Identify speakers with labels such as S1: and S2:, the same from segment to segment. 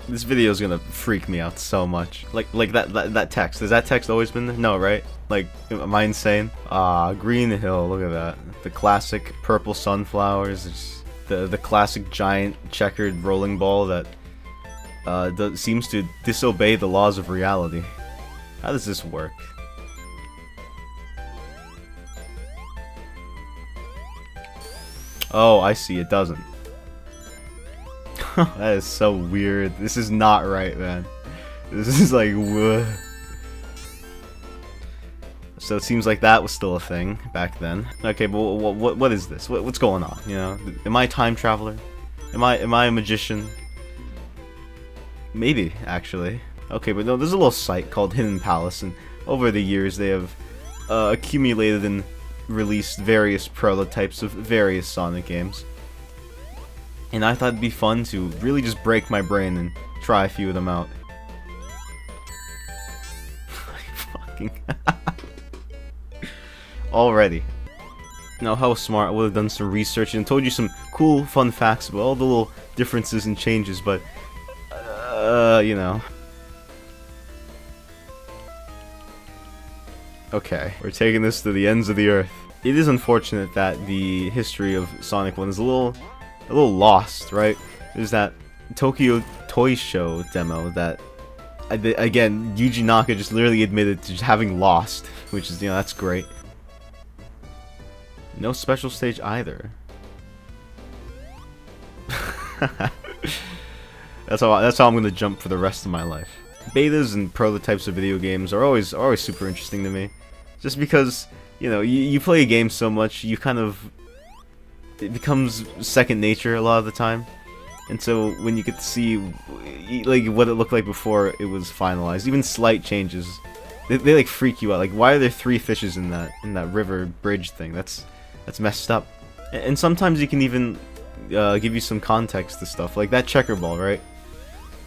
S1: This video is gonna freak me out so much. Like that text. Has that text always been there? No, right? Like, am I insane? Ah, Green Hill. Look at that. The classic purple sunflowers. It's the classic giant checkered rolling ball that seems to disobey the laws of reality. How does this work? Oh, I see. It doesn't. That is so weird. This is not right, man. This is like, what? So it seems like that was still a thing back then. Okay, but what is this? What's going on? You know, am I a time traveler? Am I a magician? Maybe, actually. Okay, but no, there's a little site called Hidden Palace, and over the years they have accumulated and released various prototypes of various Sonic games. And I thought it'd be fun to really just break my brain and try a few of them out. Fucking already. Now, how smart. I would have done some research and told you some cool, fun facts about all the little differences and changes, but, you know. Okay, we're taking this to the ends of the earth. It is unfortunate that the history of Sonic 1 is a little lost, right? There's that Tokyo Toy Show demo that, again, Yuji Naka just literally admitted to just having lost, which is, you know, that's great. No special stage either. That's how I'm gonna jump for the rest of my life. Betas and prototypes of video games are always super interesting to me, just because, you know, you play a game so much, you kind of, it becomes second nature a lot of the time, and so when you get to see like what it looked like before it was finalized, even slight changes, they like freak you out. Like, why are there 3 fishes in that river bridge thing? That's messed up. And sometimes you can even give you some context to stuff, like that checker ball, right?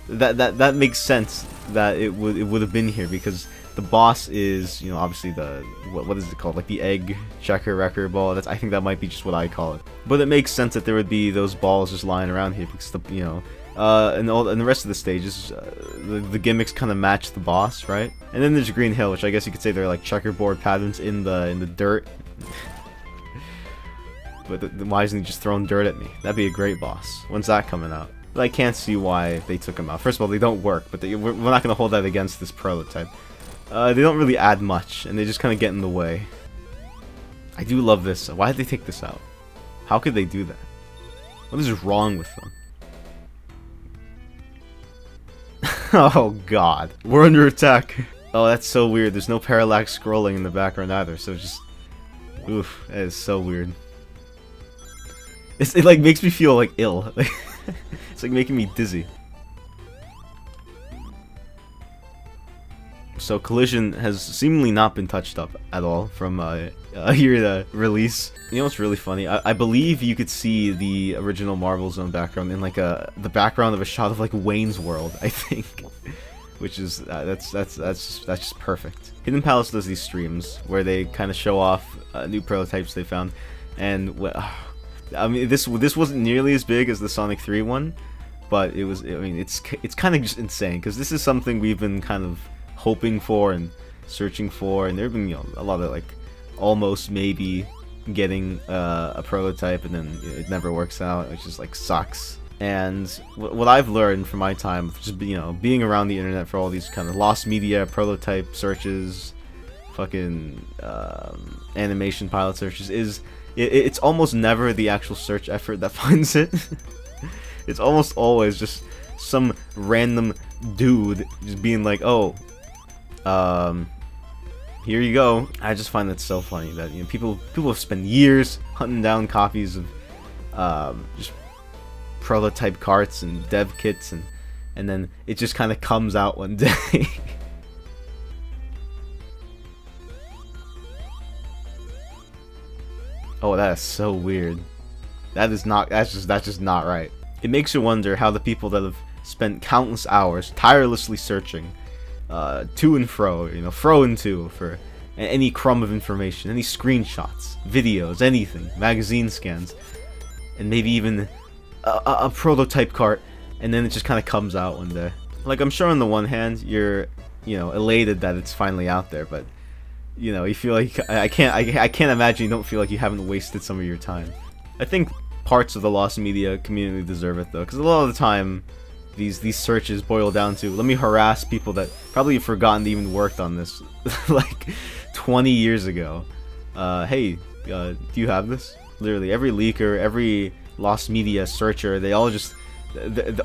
S1: That makes sense that it would have been here, because the boss is, you know, obviously the what is it called, like the egg checker wrecker ball. I think that might be just what I call it. But it makes sense that there would be those balls just lying around here, because you know, and the rest of the stages, the gimmicks kind of match the boss, right? And then there's Green Hill, which I guess you could say they're like checkerboard patterns in the dirt. But why isn't he just throwing dirt at me? That'd be a great boss. When's that coming out? But I can't see why they took him out. First of all, they don't work, but we're not going to hold that against this prototype. They don't really add much, and they just kind of get in the way. I do love this. Why did they take this out? How could they do that? What is wrong with them? Oh god. We're under attack. Oh, that's so weird. There's no parallax scrolling in the background either, so just... Oof, that is so weird. It like makes me feel like ill. It's like making me dizzy. So Collision has seemingly not been touched up at all from here to release. You know what's really funny? I believe you could see the original Marvel Zone background in like the background of a shot of like Wayne's World, I think, which is that's just perfect. Hidden Palace does these streams where they kind of show off new prototypes they found, and I mean, this wasn't nearly as big as the Sonic 3 one, but it was. I mean, it's kind of just insane, because this is something we've been kind of hoping for and searching for, and there've been, you know, a lot of like almost maybe getting a prototype, and then it never works out, which just like sucks. And what I've learned from my time, just, you know, being around the internet for all these kind of lost media prototype searches, fucking animation pilot searches, is it's almost never the actual search effort that finds it. It's almost always just some random dude just being like, oh, here you go. I just find that so funny that, you know, people have spent years hunting down copies of just prototype carts and dev kits, and then it just kind of comes out one day. Oh, that is so weird. That's just not right. It makes you wonder how the people that have spent countless hours tirelessly searching to and fro, you know, fro and to, for any crumb of information, any screenshots, videos, anything, magazine scans, and maybe even a prototype cart, and then it just kind of comes out one day. Like, I'm sure on the one hand you're, you know, elated that it's finally out there, but you know, you feel like I can't imagine you don't feel like you haven't wasted some of your time. I think parts of the Lost Media community deserve it though, because a lot of the time these searches boil down to, let me harass people that probably have forgotten they even worked on this like 20 years ago. Hey, do you have this? Literally every leaker, every Lost Media searcher, they all just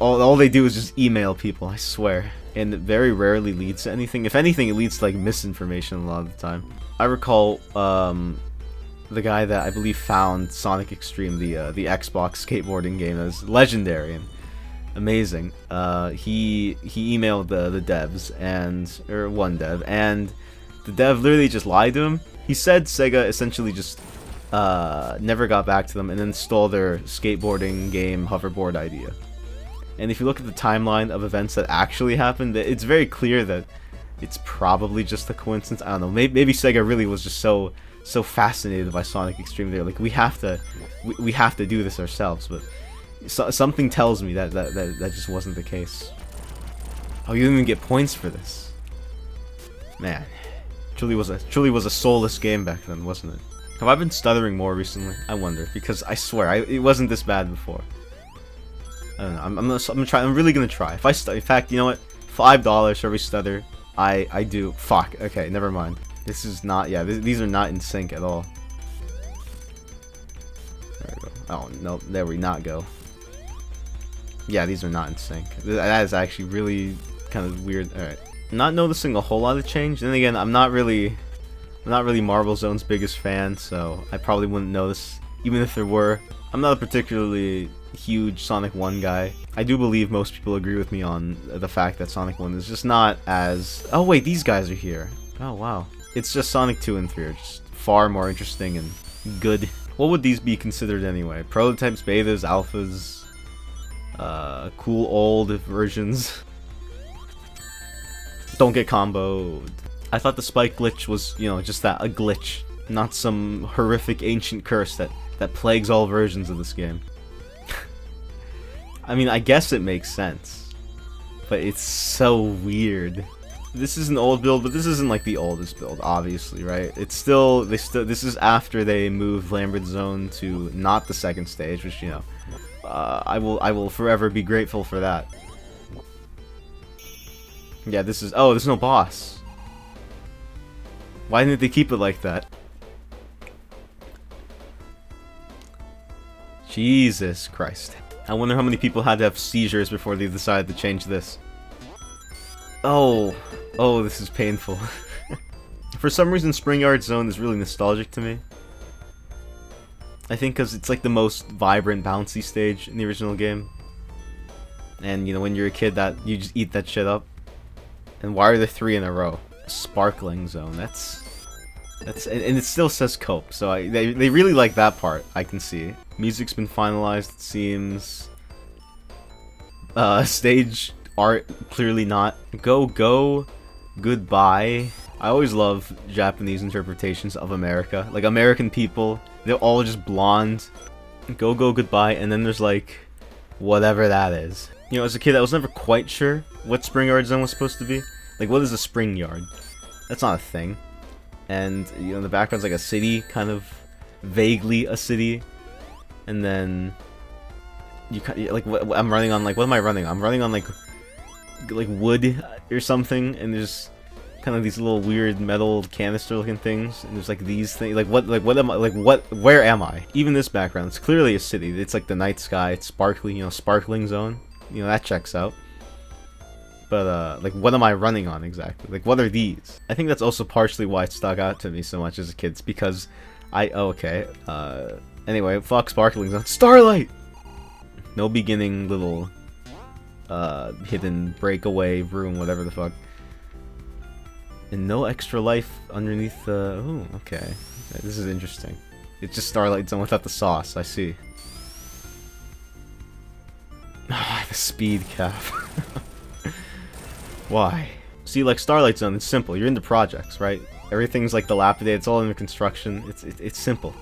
S1: all they do is just email people, I swear. And it very rarely leads to anything. If anything, it leads to like misinformation a lot of the time. I recall the guy that I believe found Sonic X-treme, the Xbox skateboarding game, that was legendary and amazing. He emailed the devs, or one dev, and the dev literally just lied to him. He said Sega essentially just never got back to them and then stole their skateboarding game hoverboard idea. And if you look at the timeline of events that actually happened, it's very clear that it's probably just a coincidence. I don't know. Maybe Sega really was just so fascinated by Sonic X-treme. They're like, we have to do this ourselves. But something tells me that just wasn't the case. Oh, you didn't even get points for this. Man, truly was a soulless game back then, wasn't it? Have I been stuttering more recently? I wonder, because I swear it wasn't this bad before. I don't know. I'm gonna try. I'm really gonna try. In fact, you know what? $5 for every stutter I do. Fuck. Okay, never mind. This is not. Yeah, these are not in sync at all. There we go. Oh no, there we not go. Yeah, these are not in sync. That is actually really kind of weird. All right. Not noticing a whole lot of change. Then again, I'm not really Marble Zone's biggest fan, so I probably wouldn't notice, even if there were. I'm not a particularly huge Sonic 1 guy. I do believe most people agree with me on the fact that Sonic 1 is just not as... Oh wait, these guys are here. Oh wow. It's just Sonic 2 and 3 are just far more interesting and good. What would these be considered anyway? Prototypes, betas, alphas, cool old versions. Don't get comboed. I thought the spike glitch was, you know, just that, a glitch, not some horrific ancient curse that plagues all versions of this game. I mean, I guess it makes sense, but it's so weird. This is an old build, but this isn't like the oldest build, obviously, right? It's still, this is after they moved Lambert Zone to not the second stage, which, you know, I will forever be grateful for that. Yeah, this is, oh, there's no boss. Why didn't they keep it like that? Jesus Christ. I wonder how many people had to have seizures before they decided to change this. Oh, this is painful. For some reason, Spring Yard Zone is really nostalgic to me. I think because it's like the most vibrant, bouncy stage in the original game. And, you know, when you're a kid, you just eat that shit up. And why are there 3 in a row? Sparkling Zone, that's and it still says Cope, so they really like that part, I can see. Music's been finalized, it seems. Stage art, clearly not. Go, goodbye. I always love Japanese interpretations of America. Like, American people, they're all just blonde. Go, goodbye, and then there's like, whatever that is. You know, as a kid, I was never quite sure what Spring Yard Zone was supposed to be. Like, what is a spring yard? That's not a thing. And, you know, the background's like a city, kind of vaguely a city. And then you like, what I'm running on, like, what am I running on? I'm running on like wood or something, and there's kind of these little weird metal canister looking things, and there's like these things, what am I, where am I? Even this background, it's clearly a city. It's like the night sky, it's sparkly, you know, Sparkling Zone. You know, that checks out. But, like, what am I running on exactly? Like, what are these? I think that's also partially why it stuck out to me so much as a kid. It's because anyway, fuck Sparkling Zone. Starlight! No beginning little, hidden breakaway room, whatever the fuck. And no extra life underneath the... Ooh, okay. This is interesting. It's just Starlight Zone without the sauce, I see. The speed cap. Why? See, like Starlight Zone, it's simple. You're into projects, right? Everything's like dilapidated. It's all under construction. It's simple.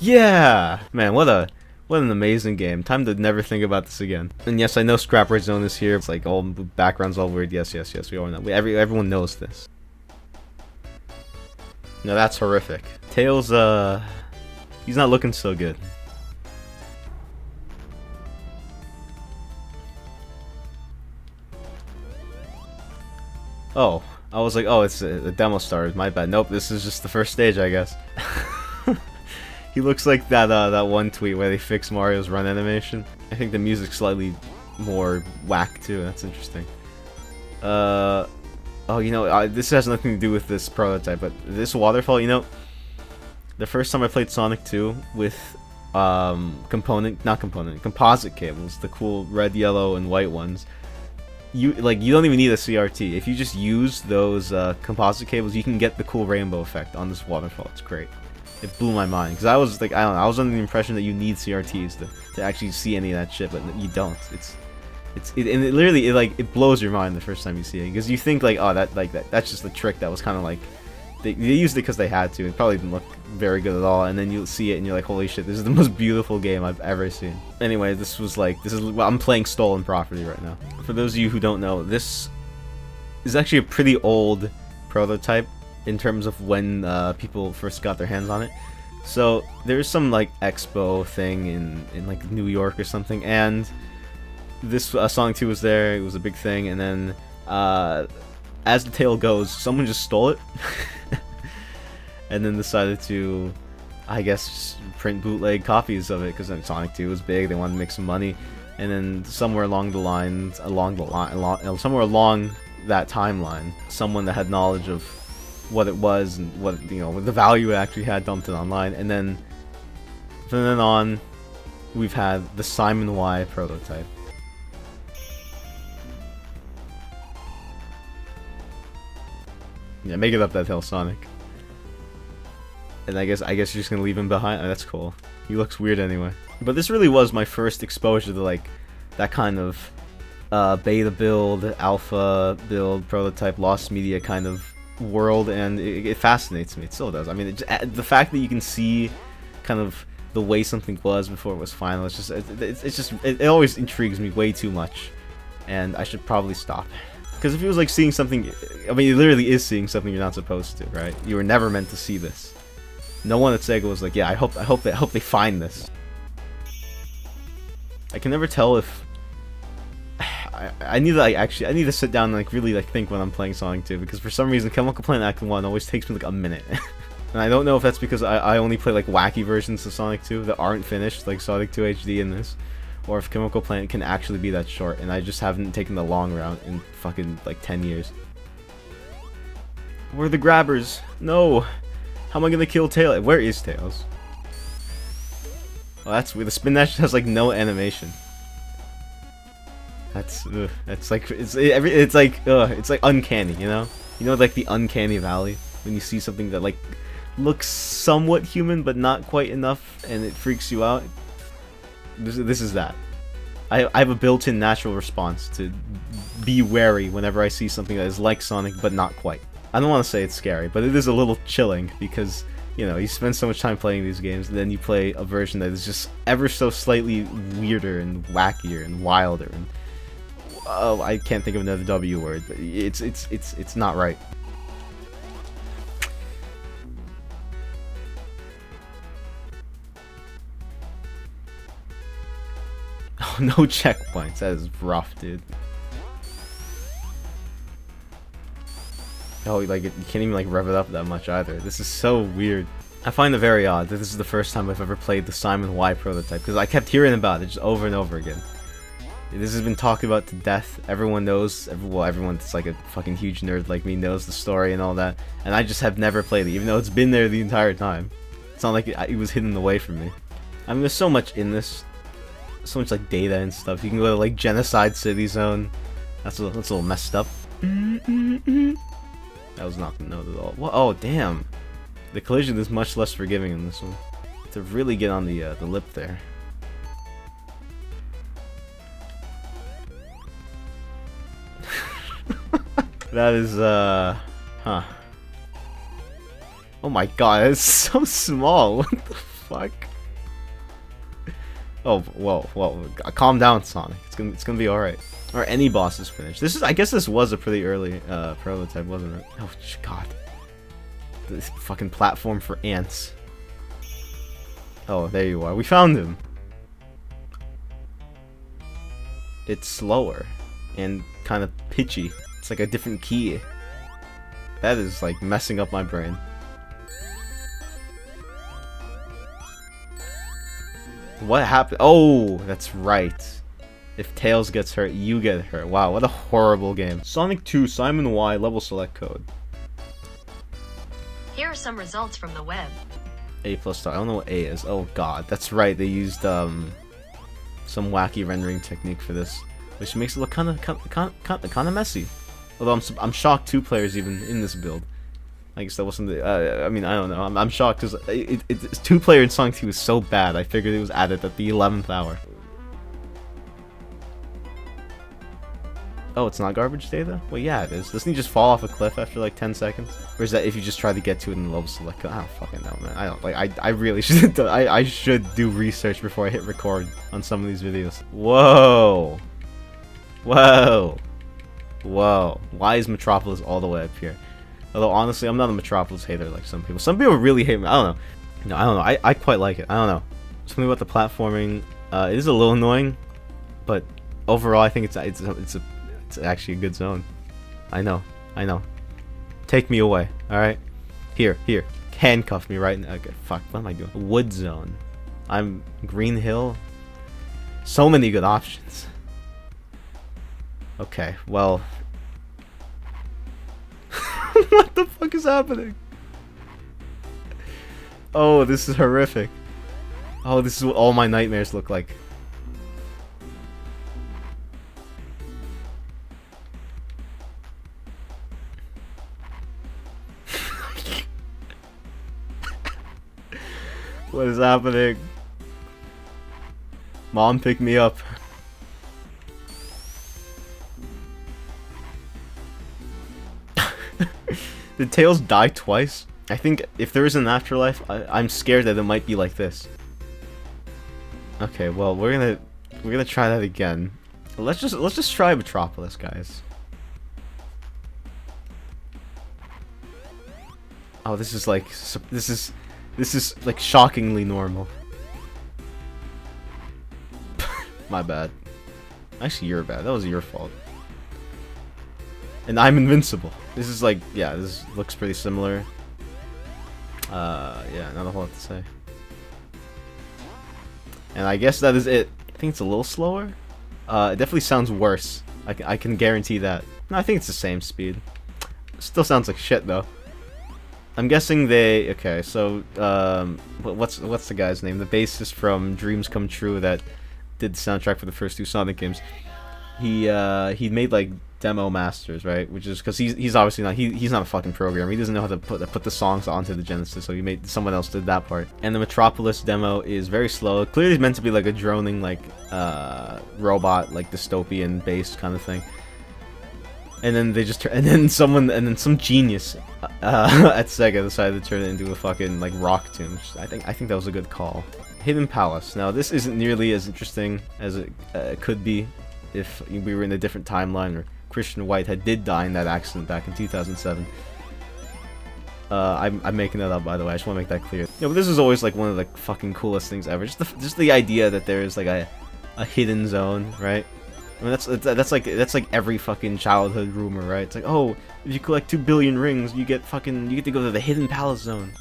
S1: Yeah! Man, what an amazing game. Time to never think about this again. And yes, I know Scrapper Zone is here. It's like all background's all weird. Yes, yes, yes. We all know. Everyone knows this. No, that's horrific. Tails, he's not looking so good. Oh, I was like, oh, it's a demo started. My bad. Nope, this is just the first stage, I guess. He looks like that one tweet where they fix Mario's run animation. I think the music's slightly more whack too. That's interesting. Oh, you know, this has nothing to do with this prototype, but this waterfall, you know, the first time I played Sonic 2 with composite cables, the cool red, yellow, and white ones. You don't even need a CRT. If you just use those composite cables, you can get the cool rainbow effect on this waterfall. It's great. It blew my mind because I was like, I don't know, I was under the impression that you need CRTs to actually see any of that shit, but you don't. And it literally it blows your mind the first time you see it because you think like, oh, that's just a trick that was kind of like they used it because they had to. It probably didn't look very good at all, and then you see it and you're like, holy shit, this is the most beautiful game I've ever seen. Anyway, this is I'm playing Stolen Property right now. For those of you who don't know, this is actually a pretty old prototype in terms of when people first got their hands on it. So there's some like expo thing in like New York or something, and this Sonic 2 was there. It was a big thing, and then as the tale goes, someone just stole it and then decided to, I guess, print bootleg copies of it because Sonic 2 was big. They wanted to make some money, and then somewhere along somewhere along that timeline, someone that had knowledge of what it was and what, you know, the value it actually had dumped it online, and then from then on, we've had the Simon Y prototype. Yeah, make it up that hill, Sonic. And I guess you're just gonna leave him behind. Oh, that's cool. He looks weird anyway. But this really was my first exposure to like that kind of beta build, alpha build, prototype, lost media kind of world, and it fascinates me. It still does. I mean, the fact that you can see kind of the way something was before it was final, it always intrigues me way too much, and I should probably stop. Because if it was like seeing something, I mean, it literally is seeing something you're not supposed to, right? You were never meant to see this. No one at Sega was like, yeah, I hope they find this. I can never tell if I need to sit down and like really like think when I'm playing Sonic 2, because for some reason Chemical Plant Act 1 always takes me like a minute. And I don't know if that's because I only play like wacky versions of Sonic 2 that aren't finished, like Sonic 2 HD in this, or if Chemical Plant can actually be that short, and I just haven't taken the long route in fucking like 10 years. Where are the grabbers? No! How am I gonna kill Tails? Where is Tails? Oh, that's weird. The spin dash has like no animation. That's like it's like uncanny, you know? You know, like the uncanny valley when you see something that like looks somewhat human but not quite enough, and it freaks you out. This is that. I have a built-in natural response to be wary whenever I see something that is like Sonic but not quite. I don't want to say it's scary, but it is a little chilling because, you know, you spend so much time playing these games, and then you play a version that is just ever so slightly weirder and wackier and wilder, and oh, I can't think of another W word, but it's not right. Oh, no checkpoints. That is rough, dude. Oh, like, you can't even, like, rev it up that much either. This is so weird. I find it very odd that this is the first time I've ever played the Simon Y prototype, because I kept hearing about it just over and over again. This has been talked about to death. Everyone knows, everyone that's like a fucking huge nerd like me knows the story and all that, and I just have never played it, even though it's been there the entire time. It's not like it was hidden away from me. I mean, there's so much in this. So much, like, data and stuff. You can go to, like, Genocide City Zone. That's a little messed up. That was not the note at all. What? Oh, damn. The collision is much less forgiving in this one. To really get on the lip there. That is, huh. Oh my god, it's so small. What the fuck? Oh, well, calm down, Sonic. It's gonna be alright. Or any boss is finished. This is, I guess this was a pretty early prototype, wasn't it? Oh, God. This fucking platform for ants. Oh, there you are. We found him. It's slower and kind of pitchy. It's like a different key. That is like messing up my brain. What happened? Oh, that's right. If Tails gets hurt, you get hurt. Wow, what a horrible game. Sonic 2 Simon Y level select code.
S2: Here are some results from the web.
S1: A plus star. I don't know what A is. Oh god, that's right. They used some wacky rendering technique for this, which makes it look kind of messy. Although I'm shocked 2 players even in this build. I guess that wasn't the. I mean, I don't know. I'm shocked because it's 2-player in Sonic 2 is so bad. I figured it was added at the 11th hour. Oh, it's not garbage data? Well, yeah, it is. Doesn't he just fall off a cliff after like 10 seconds? Or is that if you just try to get to it in the level select? I don't fucking know, man. I don't like. I really should. I should do research before I hit record on some of these videos. Whoa, whoa, whoa! Why is Metropolis all the way up here? Although honestly, I'm not a Metropolis hater like some people. Some people really hate me. I don't know. No, I don't know. I quite like it. I don't know. Something about the platforming. It is a little annoying, but overall, I think it's actually a good zone. I know. Take me away, alright? Here. Handcuff me right now. Okay, fuck, what am I doing? Wood zone. I'm Green Hill. So many good options. Okay, well. What the fuck is happening? Oh, this is horrific. Oh, this is what all my nightmares look like. What is happening? Mom, pick me up. Did Tails die twice? I think if there is an afterlife, I'm scared that it might be like this. Okay, well we're gonna try that again. Let's just try Metropolis, guys. Oh, this is like shockingly normal. My bad. Actually, you're bad. That was your fault. And I'm invincible. This is like, yeah, this looks pretty similar. Yeah, not a whole lot to say. And I guess that is it. I think it's a little slower. It definitely sounds worse. I can guarantee that. No, I think it's the same speed. Still sounds like shit though. I'm guessing they. Okay, so what's the guy's name? The bassist from Dreams Come True that did the soundtrack for the first 2 Sonic games. He made like demo masters, right? Which is because he's obviously not he's not a fucking programmer. He doesn't know how to put the songs onto the Genesis, so someone else did that part. And the Metropolis demo is very slow. It clearly is meant to be like a droning like robot, like dystopian based kind of thing. And then they just some genius at Sega decided to turn it into a fucking like rock tune. I think that was a good call. Hidden Palace. Now this isn't nearly as interesting as it could be if we were in a different timeline or Christian Whitehead did die in that accident back in 2007. I'm making that up, by the way. I just want to make that clear. Yeah, but this is always like one of the fucking coolest things ever. Just the idea that there is like a hidden zone, right? I mean that's like every fucking childhood rumor, right? It's like, oh, if you collect 2 billion rings, you get to go to the Hidden Palace zone.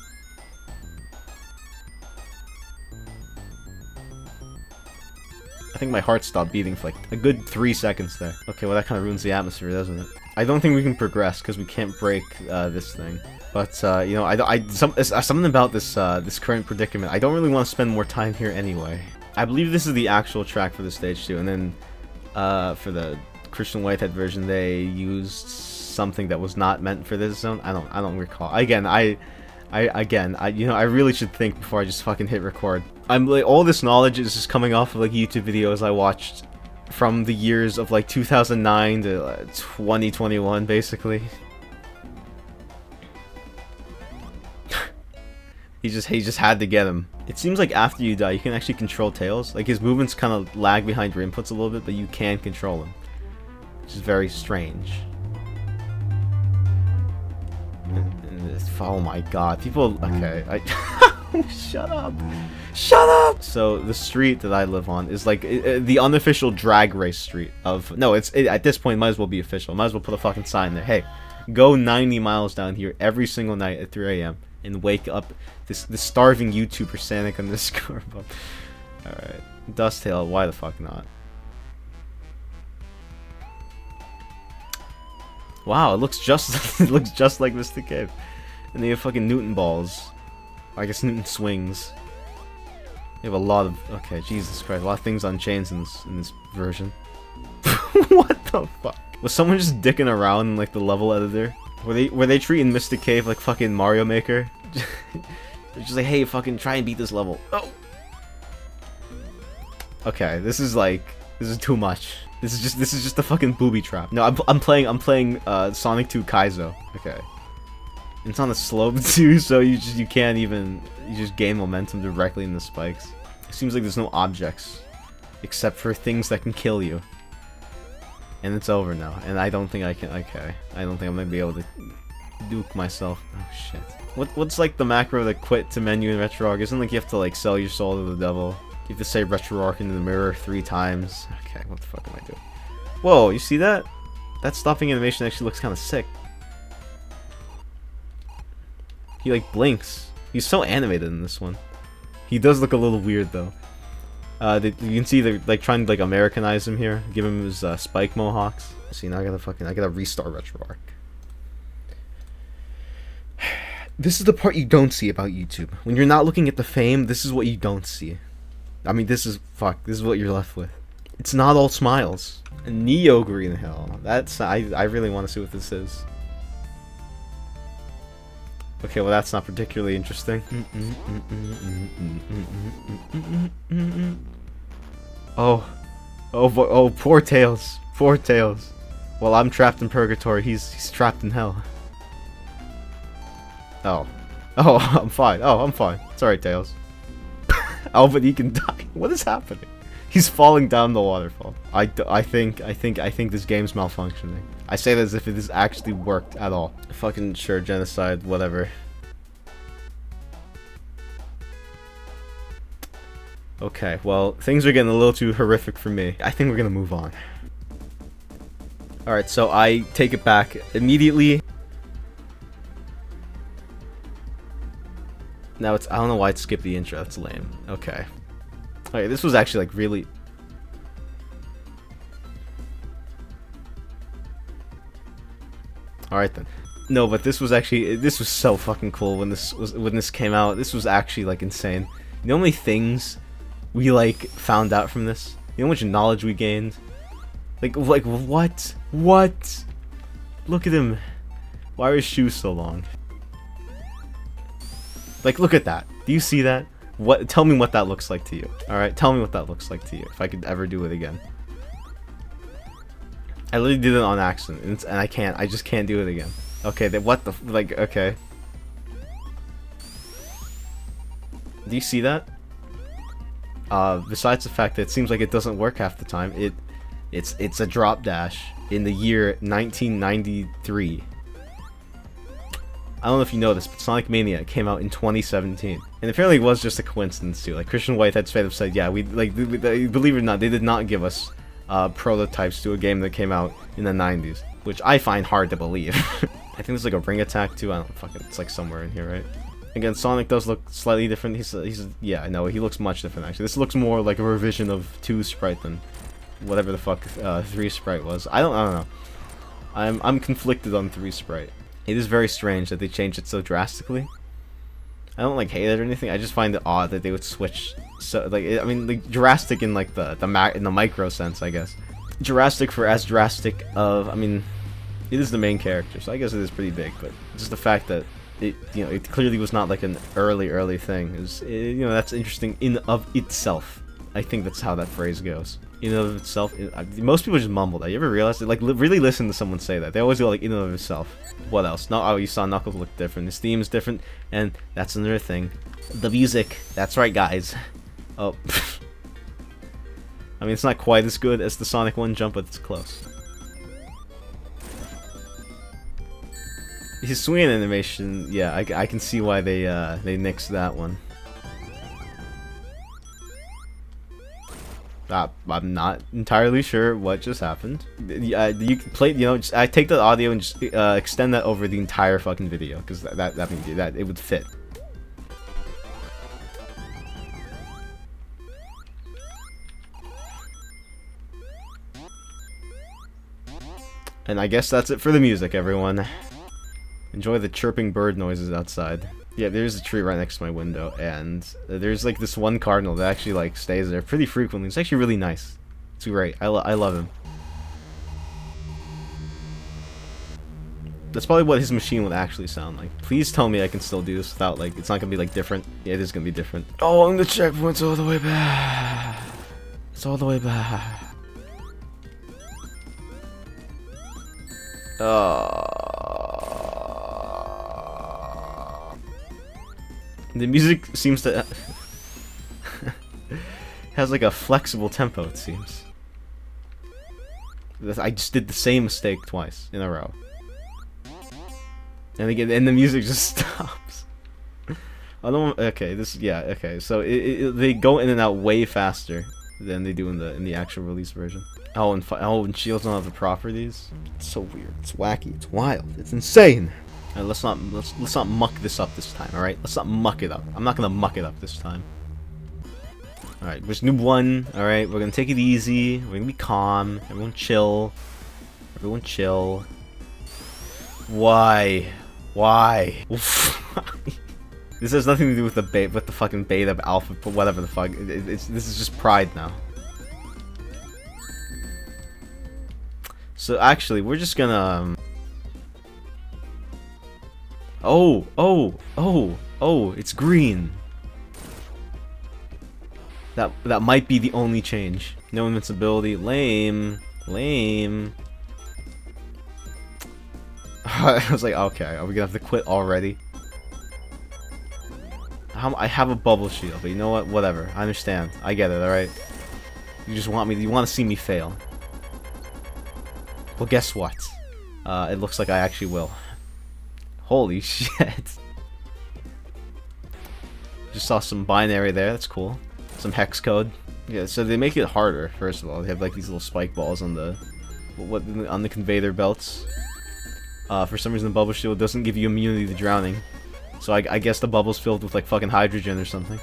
S1: I think my heart stopped beating for like a good 3 seconds there. Okay, well that kind of ruins the atmosphere, doesn't it? I don't think we can progress because we can't break this thing. But you know, something about this this current predicament. I don't really want to spend more time here anyway. I believe this is the actual track for the stage 2, and then for the Christian Whitehead version, they used something that was not meant for this zone. I don't recall. Again, I really should think before I just fucking hit record. I'm like, all this knowledge is just coming off of like YouTube videos I watched from the years of like 2009 to 2021, basically. He just had to get him. It seems like after you die, you can actually control Tails. Like his movements kind of lag behind your inputs a little bit, but you can control him, which is very strange. Oh my god, people. Okay, shut up. Shut up! So the street that I live on is like the unofficial drag race street of no. At this point might as well be official. Might as well put a fucking sign there. Hey, go 90 miles down here every single night at 3 a.m. and wake up this starving YouTuber Sanic underscore. All right, Dusttail. Why the fuck not? Wow, it looks just it looks just like Mr. Cave. And they have fucking Newton balls. I guess Newton swings. They have a lot of... Okay, Jesus Christ. A lot of things on chains in this version. What the fuck? Was someone just dicking around in, like, the level editor? Were they treating Mr. Cave like fucking Mario Maker? They're just like, hey, fucking try and beat this level. Oh! Okay, this is too much. This is just a fucking booby trap. No, I'm playing Sonic 2 Kaizo. Okay. It's on a slope too, so you just gain momentum directly in the spikes. It seems like there's no objects except for things that can kill you. And it's over now. And I don't think I can. Okay, I don't think I'm gonna be able to duke myself. Oh shit. What's like the macro that quit to menu in RetroArch? Isn't like you have to like sell your soul to the devil? You have to say RetroArch into the mirror 3 times. Okay, what the fuck am I doing? Whoa, you see that? That stopping animation actually looks kind of sick. He like blinks. He's so animated in this one. He does look a little weird though. You can see they're like trying to like Americanize him here, give him his spike mohawks. See, now I gotta restart RetroArch. This is the part you don't see about YouTube. When you're not looking at the fame, this is what you don't see. I mean, this is what you're left with. It's not all smiles. Neo Green Hill. That's I really want to see what this is. Okay, well that's not particularly interesting. Oh, poor Tails. Poor Tails. Well, I'm trapped in purgatory. He's trapped in hell. Oh, I'm fine. Oh, I'm fine. It's alright, Tails. Oh, but he can die. What is happening? He's falling down the waterfall. I think this game's malfunctioning. I say that as if it has actually worked at all. Fucking sure, genocide, whatever. Okay, well, things are getting a little too horrific for me. I think we're gonna move on. Alright, so I take it back immediately. Now I don't know why it skipped the intro, that's lame. Okay. Alright, this was actually like really... Alright then. No, but this was so fucking cool when this came out. This was actually like insane. You know how many things we like found out from this? You know how much knowledge we gained? Like what? What? Look at him. Why are his shoes so long? Like, look at that. Do you see that? What? Tell me what that looks like to you. Alright, tell me what that looks like to you, if I could ever do it again. I literally did it on accident, and I just can't do it again. Okay, then what the, like, okay. Do you see that? Besides the fact that it seems like it doesn't work half the time, it's a drop dash in the year 1993. I don't know if you know this, but Sonic Mania came out in 2017. And apparently it was just a coincidence too. Like Christian Whitehead straight up said, yeah, believe it or not, they did not give us prototypes to a game that came out in the 90s. Which I find hard to believe. I think there's like a ring attack too, I don't fucking, it's like somewhere in here, right? Again, Sonic does look slightly different. Yeah, no, he looks much different actually. This looks more like a revision of 2 sprite than whatever the fuck 3 sprite was. I don't know. I'm conflicted on 3 sprite. It is very strange that they changed it so drastically. I don't like hate it or anything. I just find it odd that they would switch. So like, I mean, like drastic in like the micro sense, I guess. Drastic for as drastic of. I mean, it is the main character, so I guess it is pretty big. But just the fact that it, you know, it clearly was not like an early thing. You know, that's interesting in of itself. I think that's how that phrase goes. In and of itself, most people just mumble that. You ever realize it? Like, really listen to someone say that. They always go like, in and of itself. What else? No, oh, you saw Knuckles look different. His theme is different, and that's another thing. The music. That's right, guys. Oh. I mean, it's not quite as good as the Sonic 1 jump, but it's close. His swing animation, yeah, I can see why they nixed that one. I'm not entirely sure what just happened. You can play, you know, just, I take the audio and just extend that over the entire fucking video, because that it would fit. And I guess that's it for the music, everyone. Enjoy the chirping bird noises outside. Yeah, there's a tree right next to my window, and there's like this one cardinal that actually like stays there pretty frequently. It's actually really nice. It's great. I love him. That's probably what his machine would actually sound like. Please tell me I can still do this without like, it's not gonna be like different. Yeah, it is gonna be different. Oh, and the checkpoint's all the way back. It's all the way back. The music seems to has like a flexible tempo, it seems. I just did the same mistake twice in a row. And again, and the music just stops. I don't. Okay, this. Yeah. Okay. So they go in and out way faster than they do in the actual release version. Oh, and shields don't have the properties. It's so weird. It's wacky. It's wild. It's insane. Right, let's not muck this up this time. All right. Let's not muck it up. I'm not gonna muck it up this time. All right. There's noob 1. All right. We're gonna take it easy. We're gonna be calm. Everyone chill. Everyone chill. Why? Why? This has nothing to do with the fucking beta alpha, whatever the fuck. This is just pride now. So actually, we're just gonna. Oh! It's green. That might be the only change. No invincibility. Lame. I was like, okay, are we gonna have to quit already? I have a bubble shield, but you know what? Whatever. I understand. I get it. All right. You just want me. You want to see me fail. Well, guess what? It looks like I actually will. Holy shit! Just saw some binary there. That's cool. Some hex code. Yeah. So they make it harder. First of all, they have like these little spike balls on the on the conveyor belts. For some reason, the bubble shield doesn't give you immunity to drowning. So I guess the bubble's filled with like fucking hydrogen or something.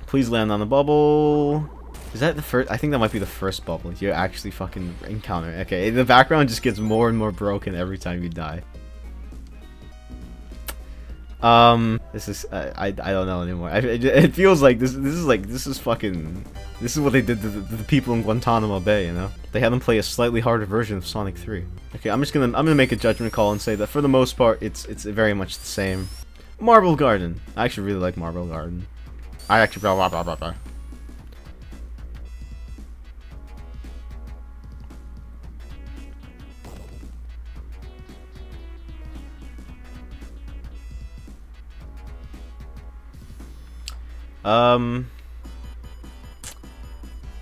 S1: Please land on the bubble. Is that the first? I think that might be the first bubble you actually fucking encounter. Okay, the background just gets more and more broken every time you die. This is I don't know anymore. It feels like this is what they did to the people in Guantanamo Bay. You know, they had them play a slightly harder version of Sonic 3. Okay, I'm gonna make a judgment call and say that for the most part, it's very much the same. Marble Garden. I actually really like Marble Garden. I actually blah blah blah blah blah.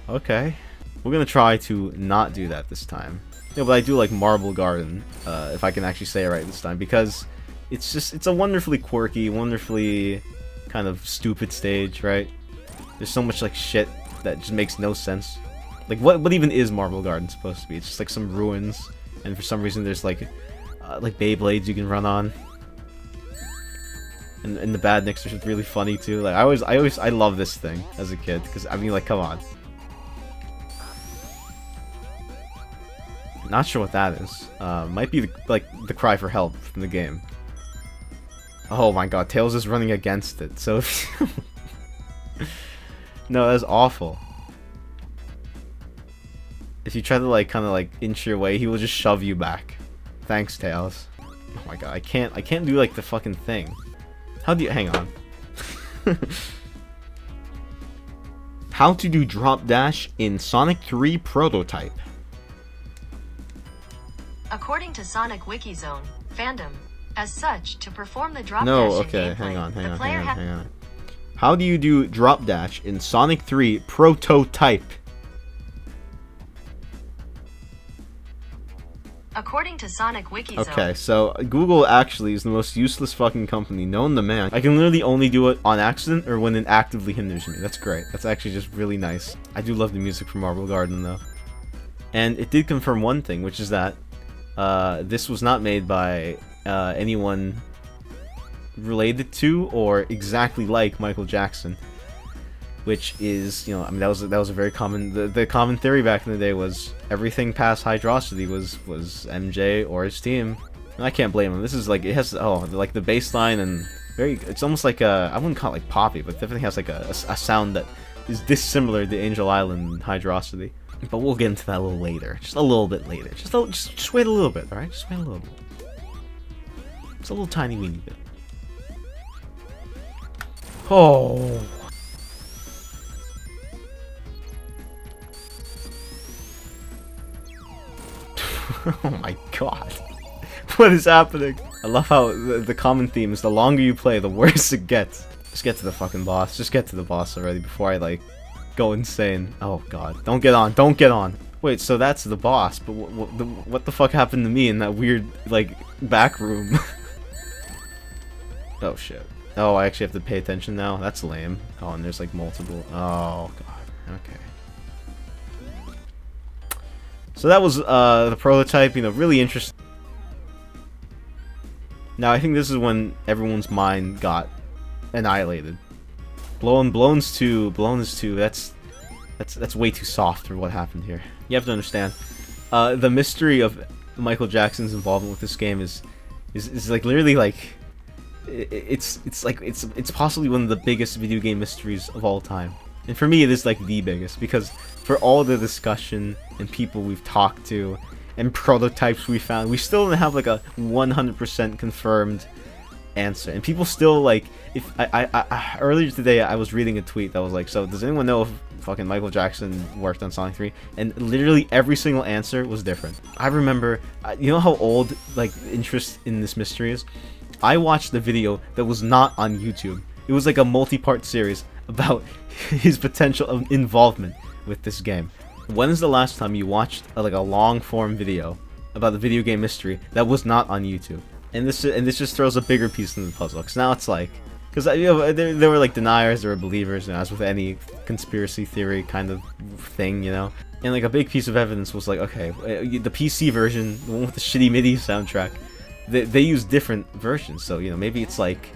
S1: Okay. We're gonna try to not do that this time. Yeah, but I do like Marble Garden, if I can actually say it right this time, because it's a wonderfully quirky, wonderfully kind of stupid stage, right? There's so much like shit that just makes no sense. Like what even is Marble Garden supposed to be? It's just like some ruins, and for some reason there's like Beyblades you can run on. And the badniks are just really funny too. Like I love this thing as a kid, because I mean, like, come on. Not sure what that is. Might be the cry for help from the game. Oh my god, Tails is running against it. So no, that's awful. If you try to like kind of like inch your way, he will just shove you back. Thanks, Tails. Oh my god, I can't do like the fucking thing. How do you hang on? How to do drop dash in Sonic 3 Prototype.
S2: According to Sonic WikiZone fandom, as such, to perform the drop
S1: No,
S2: dash
S1: okay,
S2: in gameplay,
S1: hang on.
S2: hang on.
S1: How do you do drop dash in Sonic 3 Prototype?
S2: According to Sonic WikiZone.
S1: Okay, so Google actually is the most useless fucking company known to man. I can literally only do it on accident or when it actively hinders me. That's great. That's actually just really nice. I do love the music from Marble Garden though. And it did confirm one thing, which is that this was not made by anyone related to or exactly like Michael Jackson, which is, you know, I mean, that was a very common, the common theory back in the day was everything past Hydrocity was MJ or his team. And I can't blame him. This is like, it has, like the bass line and it's almost like a, I wouldn't call it like poppy, but definitely has like a sound that is dissimilar to Angel Island and Hydrocity. But we'll get into that a little later, just a little bit later. Just wait a little bit, all right? Just wait a little bit. Just a little tiny weeny bit. Oh. Oh my god. What is happening? I love how the common theme is the longer you play, the worse it gets. Just get to the fucking boss. Just get to the boss already before I, like, go insane. Oh god. Don't get on. Don't get on. Wait, so that's the boss, but what the fuck happened to me in that weird, like, back room? Oh shit. Oh, I actually have to pay attention now? That's lame. Oh, and there's, like, multiple. Oh god. Okay. So that was the prototype, you know, really interesting. Now I think this is when everyone's mind got annihilated. Blown's too, that's way too soft for what happened here. You have to understand, the mystery of Michael Jackson's involvement with this game is like literally like, it's possibly one of the biggest video game mysteries of all time. And for me, it is like the biggest, because for all the discussion and people we've talked to and prototypes we found, we still don't have like a 100% confirmed answer. And people still like, if I earlier today I was reading a tweet that was like, so does anyone know if fucking Michael Jackson worked on Sonic 3? And literally every single answer was different. I remember, you know how old like interest in this mystery is? I watched the video that was not on YouTube. It was like a multi-part series about his potential involvement with this game. When is the last time you watched like a long-form video about the video game mystery that was not on YouTube? And this just throws a bigger piece in the puzzle. Because now it's like, because you know, there were like deniers, there were believers, you know, as with any conspiracy theory kind of thing, you know. And like a big piece of evidence was like, okay, the PC version, the one with the shitty MIDI soundtrack, they use different versions. So you know, maybe it's like,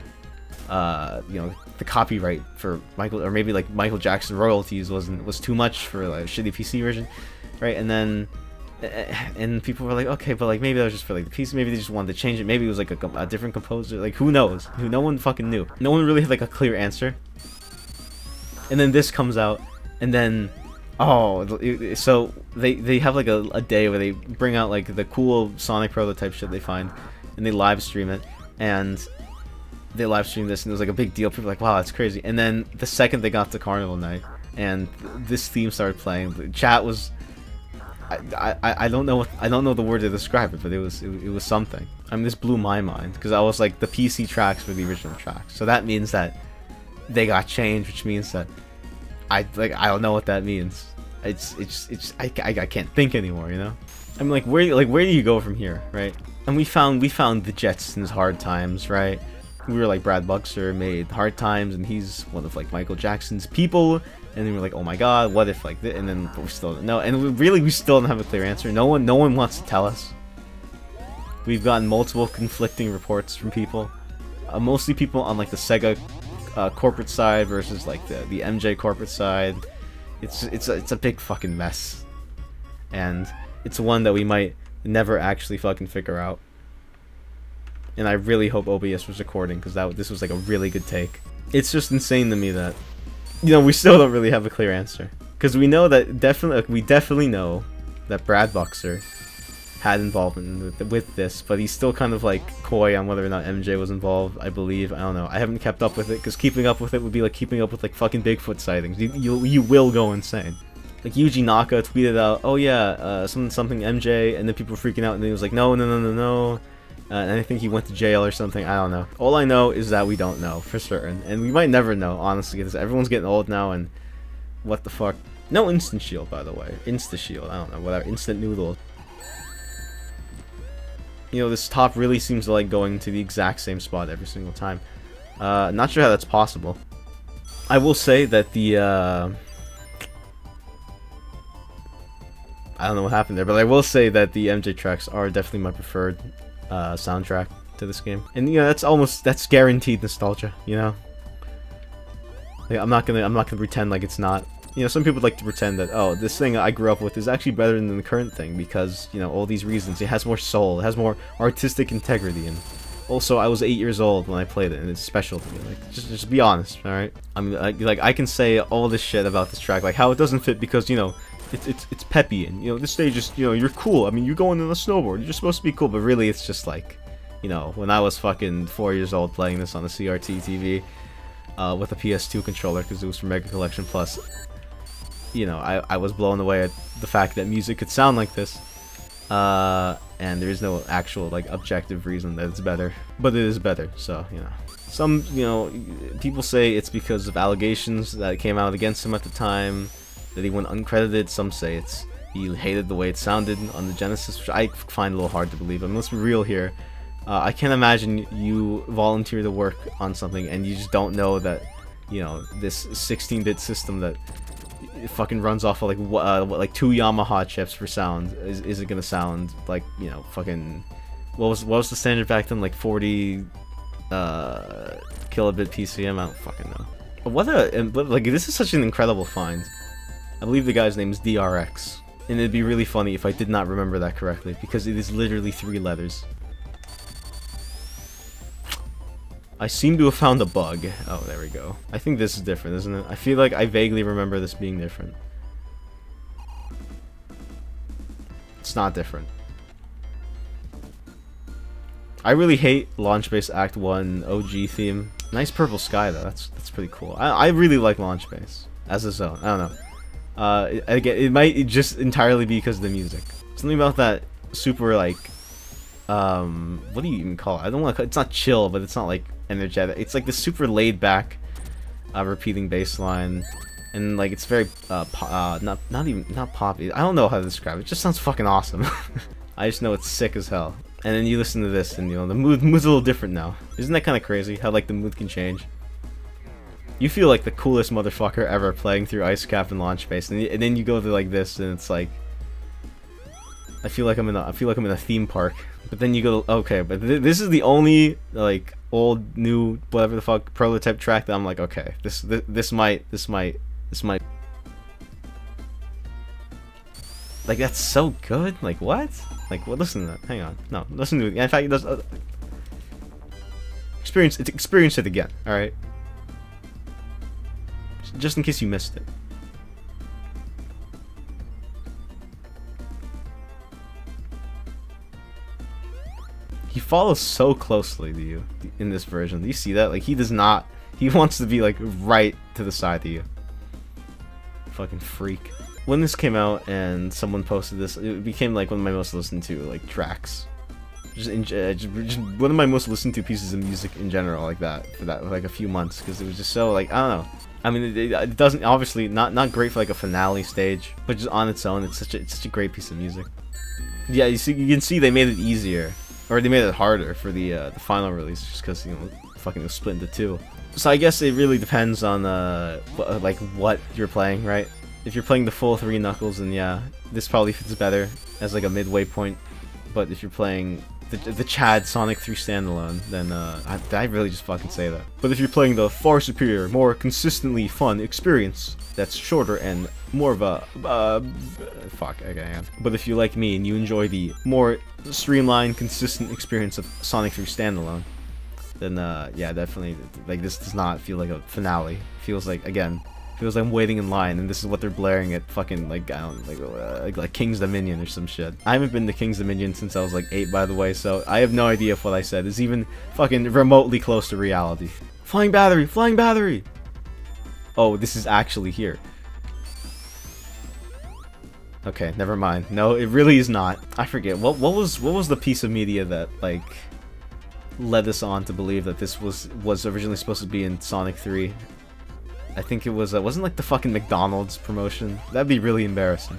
S1: you know, the copyright for Michael, or maybe like Michael Jackson royalties was too much for like a shitty PC version, right? And then and people were like, okay, but like maybe that was just for like the PC, maybe they just wanted to change it, maybe it was like a different composer, like who knows? No one fucking knew. No one really had like a clear answer. And then this comes out, and then so they have like a day where they bring out like the cool Sonic prototype shit they find, and they live stream it, and they live streamed this, and it was like a big deal. People were like, wow, that's crazy. And then the second they got to Carnival Night and this theme started playing, the chat was, I don't know the word to describe it, but it was something. I mean, this blew my mind, because I was like, the PC tracks were the original tracks, so that means that they got changed, which means that I don't know what that means. I can't think anymore, you know. I mean, like where do you go from here, right? And we found the Jetsons Hard Times, right? We were like, Brad Buxer made Hard Times, and he's one of like Michael Jackson's people. And then we're like, oh my god, what if like this? And then we still don't know. And we still don't have a clear answer. No one wants to tell us. We've gotten multiple conflicting reports from people, mostly people on like the Sega corporate side versus like the MJ corporate side. It's a big fucking mess, and it's one that we might never actually fucking figure out. And I really hope OBS was recording, because this was like a really good take. It's just insane to me that, you know, we still don't really have a clear answer, because we know that we definitely know that Brad Buxer had involvement with this, but he's still kind of like coy on whether or not MJ was involved, I believe. I don't know. I haven't kept up with it, because keeping up with it would be like keeping up with like fucking Bigfoot sightings. You will go insane. Like Yuji Naka tweeted out, oh yeah, something MJ, and then people were freaking out, and then he was like, no, and I think he went to jail or something. I don't know. All I know is that we don't know for certain, and we might never know, honestly, because everyone's getting old now, and what the fuck. No instant shield, by the way. Insta shield, I don't know, whatever. Instant noodle. You know, this top really seems to like going to the exact same spot every single time. Not sure how that's possible. I will say that the, I don't know what happened there, but I will say that the MJ tracks are definitely my preferred soundtrack to this game. And you know, that's guaranteed nostalgia, you know? Like, I'm not gonna pretend like it's not. You know, some people like to pretend that, oh, this thing I grew up with is actually better than the current thing because, you know, all these reasons. It has more soul, it has more artistic integrity, and also I was 8 years old when I played it, and it's special to me. Like, just be honest, alright? I mean, like, I can say all this shit about this track, like how it doesn't fit because, you know, it's peppy, and, you know, this stage is, you know, you're cool. I mean, you're going on a snowboard, you're supposed to be cool, but really it's just like, you know, when I was fucking 4 years old playing this on the CRT TV, with a PS2 controller, because it was for Mega Collection Plus, you know, I was blown away at the fact that music could sound like this, and there is no actual, like, objective reason that it's better, but it is better, so, you know. Some, you know, people say it's because of allegations that came out against him at the time, that he went uncredited. Some say it's he hated the way it sounded on the Genesis, which I find a little hard to believe. I mean, let's be real here. I can't imagine you volunteer to work on something and you just don't know that, you know, this 16-bit system that it fucking runs off of like what like 2 Yamaha chips for sound is it gonna sound like, you know, fucking what was the standard back then, like 40 kilobit PCM? I don't fucking know. But like, this is such an incredible find. I believe the guy's name is DRX, and it'd be really funny if I did not remember that correctly because it is literally 3 letters. I seem to have found a bug. Oh, there we go. I think this is different, isn't it? I feel like I vaguely remember this being different. It's not different. I really hate Launch Base Act 1 OG theme. Nice purple sky though. That's pretty cool. I really like Launch Base as a zone. I don't know. Again, it might just entirely be because of the music. Something about that super like what do you even call it? I don't want to. It's not chill, but it's not like energetic. It's like the super laid back, repeating bass line, and like it's very not poppy. I don't know how to describe it. It just sounds fucking awesome. I just know it's sick as hell. And then you listen to this, and you know the mood's a little different now. Isn't that kind of crazy? How like the mood can change. You feel like the coolest motherfucker ever playing through Ice Cap and Launch Base, and then you go to like this, and it's like I feel like I'm in a theme park. But then you go, okay, but this is the only like old, new, whatever the fuck prototype track that I'm like, okay, this might. Like, that's so good. Like, what? Like, what? Listen to that. Hang on. No, listen to it. In fact, it does. Experience it again. All right. Just in case you missed it. He follows so closely to you in this version. Do you see that? Like, he does not. He wants to be like right to the side of you. Fucking freak. When this came out and someone posted this, it became like one of my most listened to like tracks. Just one of my most listened to pieces of music in general, like that for like a few months, because it was just so like, I don't know. I mean, it doesn't, obviously not great for like a finale stage, but just on its own, it's such a great piece of music. Yeah, you can see they made it easier, or they made it harder for the final release, just because, you know, fucking it was split into 2. So I guess it really depends on like what you're playing, right? If you're playing the full 3 Knuckles, then yeah, this probably fits better as like a midway point. But if you're playing the Chad Sonic 3 standalone, then I really just fucking say that. But if you're playing the far superior, more consistently fun experience, that's shorter and more of a fuck. Okay, but if you like me and you enjoy the more streamlined, consistent experience of Sonic 3 standalone, then yeah, definitely, like, this does not feel like a finale. It feels like, again, Feels like I'm waiting in line, and this is what they're blaring at fucking, like, I don't like King's Dominion or some shit. I haven't been to King's Dominion since I was like 8, by the way, so I have no idea if what I said is even fucking remotely close to reality. Flying battery! Flying battery! Oh, this is actually here. Okay, never mind. No, it really is not. I forget. What was the piece of media that, like, led us on to believe that this was originally supposed to be in Sonic 3? I think it was, wasn't like the fucking McDonald's promotion? That'd be really embarrassing.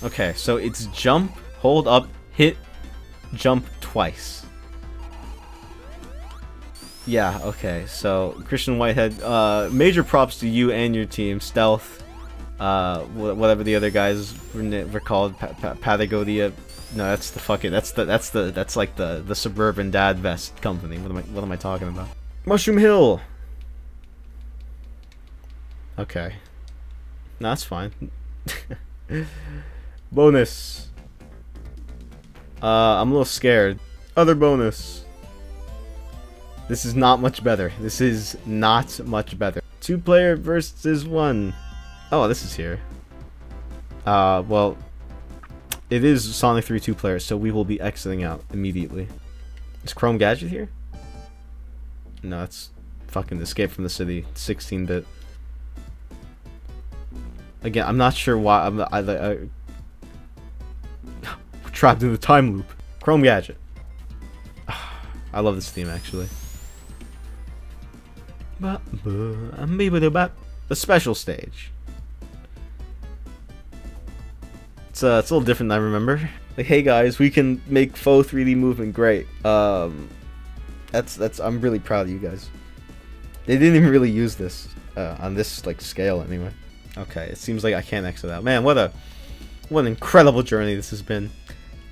S1: Okay, so it's jump, hold up, hit, jump twice. Yeah, okay, so Christian Whitehead, major props to you and your team, Stealth, whatever the other guys were called, Patagonia. No, that's the fucking, that's like the suburban dad vest company. What am I talking about? Mushroom Hill. Okay. No, that's fine. Bonus. I'm a little scared. Other bonus. This is not much better. This is not much better. 2-player versus 1. Oh, this is here. Well, it is Sonic 3 2-player, so we will be exiting out immediately. Is Chrome Gadget here? No, it's fucking Escape from the City, 16-bit. Again, I'm not sure why we're trapped in the time loop. Chrome Gadget. I love this theme, actually. The special stage. It's a little different than I remember. Like, hey guys, we can make faux 3D movement great. I'm really proud of you guys. They didn't even really use this on this like scale anyway. Okay, it seems like I can't exit out. Man, what an incredible journey this has been.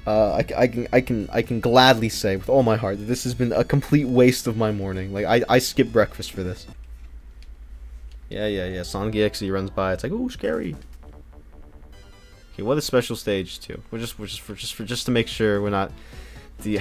S1: I can gladly say with all my heart that this has been a complete waste of my morning. Like I skipped breakfast for this. Yeah. Sonic EXE runs by. It's like, ooh, scary. Okay, what is special stage 2? We're just to make sure we're not the